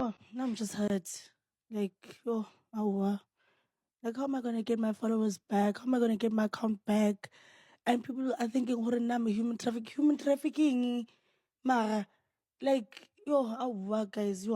Oh, now I'm just hurt. Like, oh, awa. Like, how am I gonna get my followers back? How am I gonna get my account back? And people are thinking, "Hore na me human trafficking." Mara, like, yo, awa, guys, yo,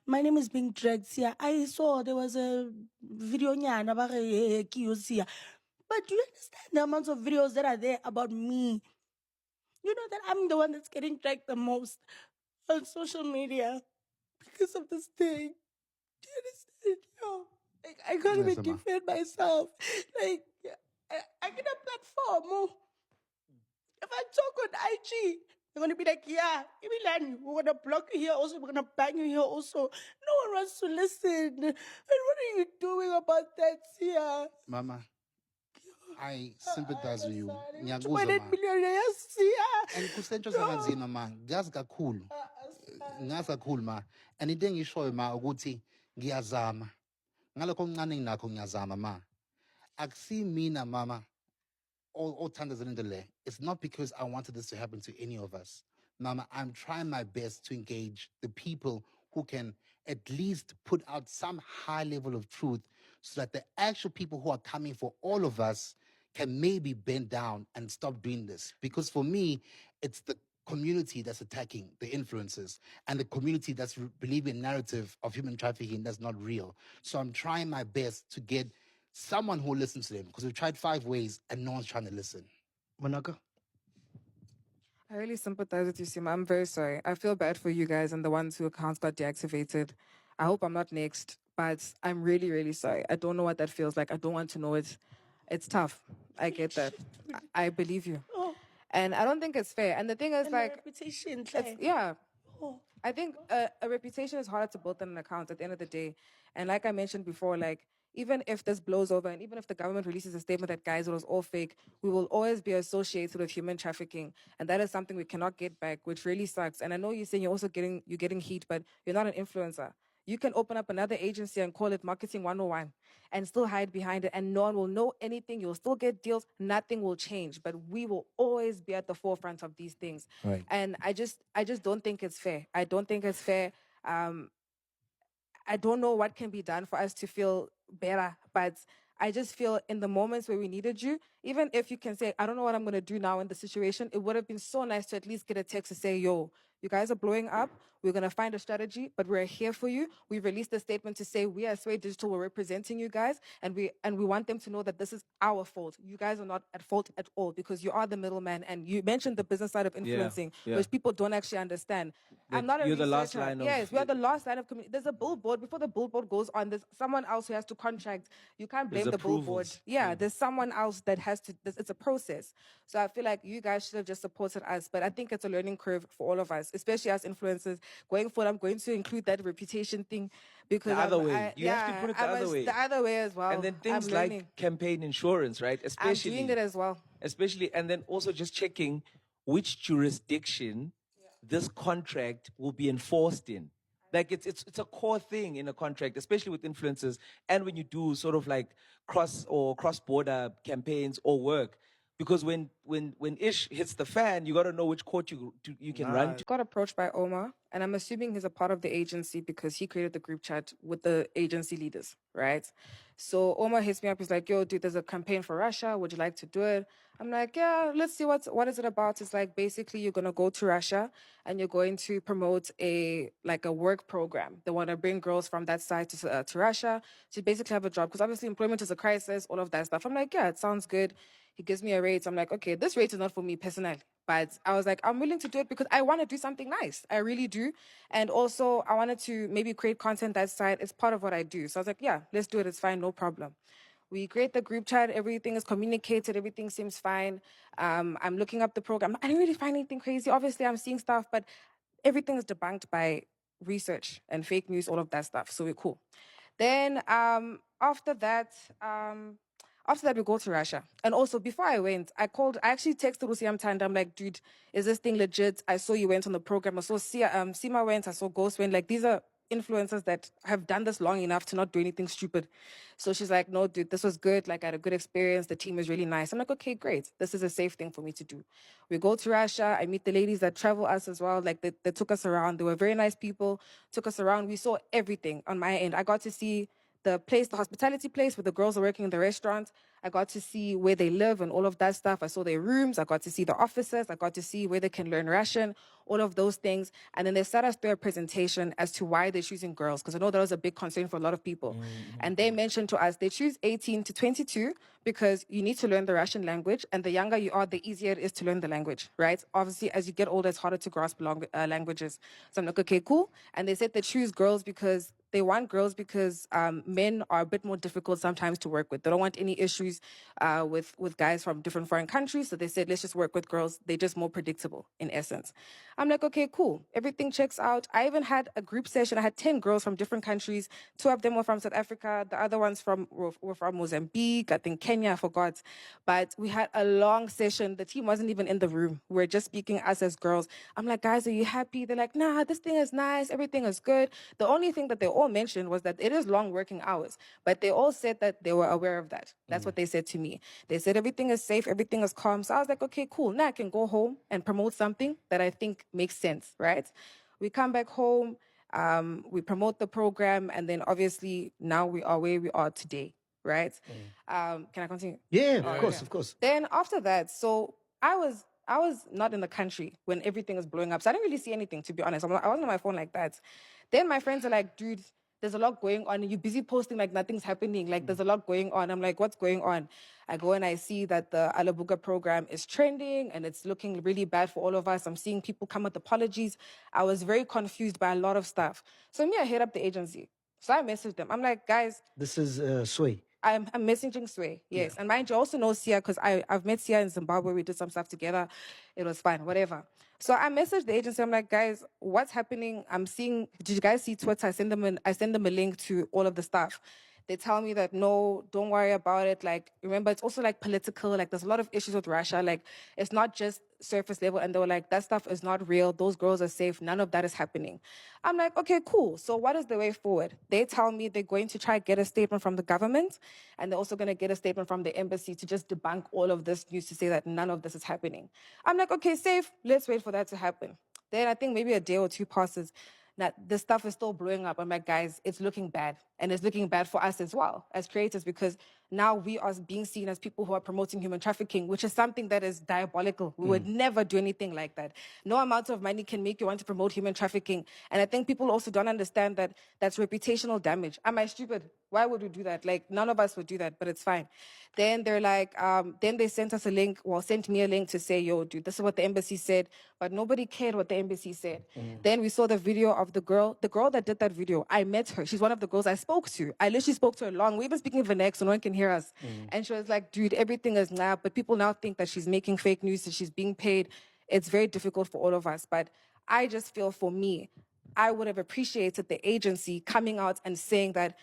my name is being dragged here. I saw there was a video nyana ba re ke yo siya. But do you understand the amounts of videos that are there about me? You know that I'm the one that's getting dragged the most on social media because of this thing. Do you understand? Yo, like, I can't Yes, even defend myself. Like, I get a platform. Oh. If I talk on IG, they're gonna be like, yeah, Emilani, we're gonna block you here also, we're gonna ban you here also. No one wants to listen. And what are you doing about that here? Mama, I sympathize with you. 2.8 million, yes, yeah. And kusentsho kanzima ma, ngazi kakhulu. Ngazi kakhulu ma. And into engishoyo ma ukuthi ngiyazama. Ngalokho okuncane nginakho ngiyazama ma. Akusi mina mama. It's not because I wanted this to happen to any of us. Mama, I'm trying my best to engage the people who can at least put out some high level of truth so that the actual people who are coming for all of us can maybe bend down and stop doing this. Because for me, it's the community that's attacking the influencers and the community that's believing narrative of human trafficking that's not real. So I'm trying my best to get someone who listens to them, because we've tried 5 ways and no one's trying to listen. Manaka? I really sympathize with you, Seemah. I'm very sorry. I feel bad for you guys and the ones whose accounts got deactivated. I hope I'm not next, but I'm really, really sorry. I don't know what that feels like. I don't want to know it. It's tough. I get that. I believe you. And I don't think it's fair. And the thing is, And like, reputation, yeah. I think a reputation is harder to build than an account at the end of the day. And like I mentioned before, like, even if this blows over and even if the government releases a statement that, guys, it was all fake, we will always be associated with human trafficking. And that is something we cannot get back, which really sucks. And I know you're saying you're also getting heat, but you're not an influencer. You can open up another agency and call it Marketing 101 and still hide behind it, and no one will know anything. You'll still get deals. Nothing will change, but we will always be at the forefront of these things. Right. And I just don't think it's fair. I don't think it's fair. I don't know what can be done for us to feel better, but I just feel in the moments where we needed you, even if you can say, I don't know what I'm going to do now in the situation, it would have been so nice to at least get a text to say, yo, you guys are blowing up. We're going to find a strategy, but we're here for you. We released a statement to say we are Sway Digital. We're representing you guys, and we want them to know that this is our fault. You guys are not at fault at all because you are the middleman. And you mentioned the business side of influencing, which people don't actually understand. I'm not a You're the researcher. last line of- Yes, we are the last line of community. There's a billboard. Before the billboard goes on, there's someone else who has to contract. You can't blame There's the billboard. approvals. Yeah, there's someone else that has to. It's a process. So I feel like you guys should have just supported us. But I think it's a learning curve for all of us, especially as influencers. Going forward, I'm going to include that reputation thing because The other way. You have to put it the other way. The other way as well. And then things I'm like learning. campaign insurance, right? Especially, I'm doing it as well. Especially, and then also just checking which jurisdiction this contract will be enforced in. Like it's a core thing in a contract, especially with influencers, and when you do sort of like cross-border campaigns or work. Because when ish hits the fan, you got to know which court you can run to. Got approached by Omar, and I'm assuming he's a part of the agency because he created the group chat with the agency leaders, right? So Omar hits me up. He's like, yo, dude, there's a campaign for Russia. Would you like to do it? I'm like, yeah, let's see what is it about. It's like, basically, you're going to go to Russia and you're going to promote a work program. They want to bring girls from that side to Russia to basically have a job because obviously employment is a crisis, all of that stuff. I'm like, yeah, it sounds good. He gives me a rate. I'm like, okay, this rate is not for me personally. But I was like, I'm willing to do it because I want to do something nice. I really do. And also, I wanted to maybe create content that side. It's part of what I do. So I was like, yeah, let's do it. It's fine. No problem. We create the group chat. Everything is communicated. Everything seems fine. I'm looking up the program. I didn't really find anything crazy. Obviously, I'm seeing stuff, but everything is debunked by research and fake news, all of that stuff. So we're cool. Then after that, we go to Russia. And also, before I went, I actually texted Rusiam Tanda. I'm like, dude, is this thing legit? I saw you went on the program. I saw Seemah went. I saw Ghost went. Like, these are influencers that have done this long enough to not do anything stupid. So she's like, no, dude, this was good. Like, I had a good experience. The team is really nice. I'm like, okay, great. This is a safe thing for me to do. We go to Russia. I meet the ladies that travel us as well. Like, they took us around. They were very nice people, took us around. We saw everything on my end. I got to see the place, the hospitality place where the girls are working in the restaurant. I got to see where they live and all of that stuff. I saw their rooms. I got to see the offices. I got to see where they can learn Russian, all of those things. And then they sat us through a presentation as to why they're choosing girls, because I know that was a big concern for a lot of people. And they mentioned to us, they choose 18 to 22 because you need to learn the Russian language. And the younger you are, the easier it is to learn the language, right? Obviously, as you get older, it's harder to grasp languages. So I'm like, okay, cool. And they said they choose girls because they want girls because men are a bit more difficult sometimes to work with. They don't want any issues with guys from different foreign countries. So they said, let's just work with girls. They're just more predictable in essence. I'm like, okay, cool. Everything checks out. I even had a group session. I had 10 girls from different countries. 2 of them were from South Africa. The other ones were from Mozambique, I think Kenya, I forgot. But we had a long session. The team wasn't even in the room. We were just speaking us as girls. I'm like, guys, are you happy? They're like, nah, this thing is nice. Everything is good. The only thing that they all mentioned was that it is long working hours. But they all said that they were aware of that. That's what they said to me. They said everything is safe, everything is calm. So I was like, okay, cool. Now I can go home and promote something that I think makes sense, right? We come back home, we promote the program, and then obviously now we are where we are today, right? Can I continue? Yeah, of course. Then after that, so I was not in the country when everything was blowing up. So I didn't really see anything, to be honest. I wasn't on my phone like that. Then my friends are like, dude, there's a lot going on. And you're busy posting like nothing's happening. Like there's a lot going on. I'm like, what's going on? I go and I see that the Alabuga program is trending and it's looking really bad for all of us. I'm seeing people come with apologies. I was very confused by a lot of stuff. So me, I hit up the agency. So I messaged them. I'm like, guys, This is Sway. I'm messaging Sway, yes. And mind you, also know Sia because I've met Sia in Zimbabwe. We did some stuff together. It was fun, whatever. So I messaged the agency. I'm like, guys, what's happening? I'm seeing, did you guys see Twitter? I send them a link to all of the stuff. They tell me that, no, don't worry about it. Like, remember, it's also like political. Like, there's a lot of issues with Russia. Like, it's not just surface level. And they were like, that stuff is not real. Those girls are safe. None of that is happening. I'm like, okay, cool. So what is the way forward? They tell me they're going to try to get a statement from the government. And they're also going to get a statement from the embassy to just debunk all of this news to say that none of this is happening. I'm like, okay, safe. Let's wait for that to happen. Then I think maybe a day or two passes. Now, this stuff is still blowing up. I'm like, guys, it's looking bad. And it's looking bad for us as well as creators, because now we are being seen as people who are promoting human trafficking, which is something that is diabolical. We would never do anything like that. No amount of money can make you want to promote human trafficking. And I think people also don't understand that that's reputational damage. Am I stupid? Why would we do that? Like, none of us would do that, but it's fine. Then they're like, then they sent us a link, sent me a link to say, yo, dude, this is what the embassy said, but nobody cared what the embassy said. Then we saw the video of the girl that did that video. I met her. She's one of the girls I spoke to. I literally spoke to her long. We were speaking Vanek, so no one can hear us. And she was like, dude, everything is nah, but people now think that she's making fake news, that she's being paid. It's very difficult for all of us. But I just feel, for me, I would have appreciated the agency coming out and saying that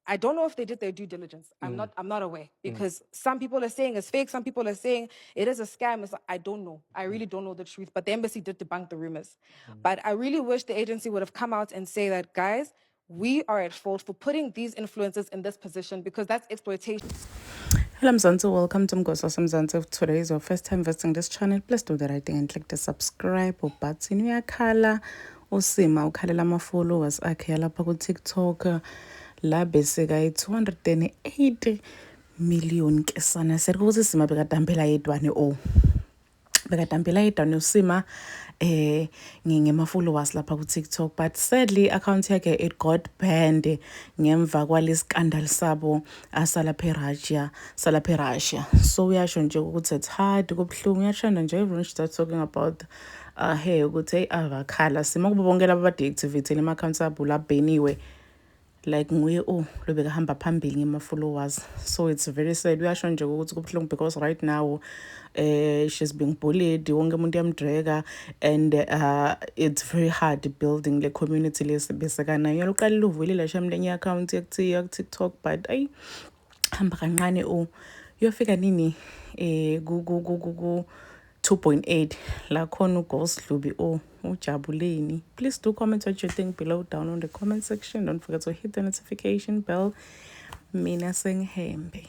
I don't know if they did their due diligence. I'm not aware, because some people are saying it's fake. Some people are saying it is a scam. I don't know. I really don't know the truth. But the embassy did debunk the rumors. But I really wish the agency would have come out and say that, guys, we are at fault for putting these influencers in this position, because that's exploitation. Hello Mzansi, welcome to Mgosa Mzansi. If today is your first time visiting this channel, please do the right thing and click the subscribe button. Uyakhala uSeemah ukhalela ama-followers akhe lapha ku TikTok la beseka 280 million kesana. Seri ukuthi Seemah bekadampela yedwane bekadampela yedwane uSeemah ngema-followers lapha ku TikTok, but sadly account yakhe it got banned ngemva kwale scandal sabo salapha Russia. So uyasho nje ukuthi it's hard, kubhlungu, uyashanda nje everyone start talking about hey ukuthi hey avakhala Seemah kubo bonke laba abade-activate ama-accounts abo labheniwe, like nguye lobekahamba phambili ngema-followers. So it's very sad. Uyasho nje ukuthi kubhlungu because right now she's being bullied, wonke umuntu yamdrega, and it's very hard building the community lesibeseka nayo. Yaloqala uvulile shamlenye account yaku TikTok, but ay hamba kancane uyofika nini 2.8 la khona uGhost Dlubi ujabuleni. Please do comment what you think below down on the comment section. Don't forget to hit the notification bell. Mina sengihembe.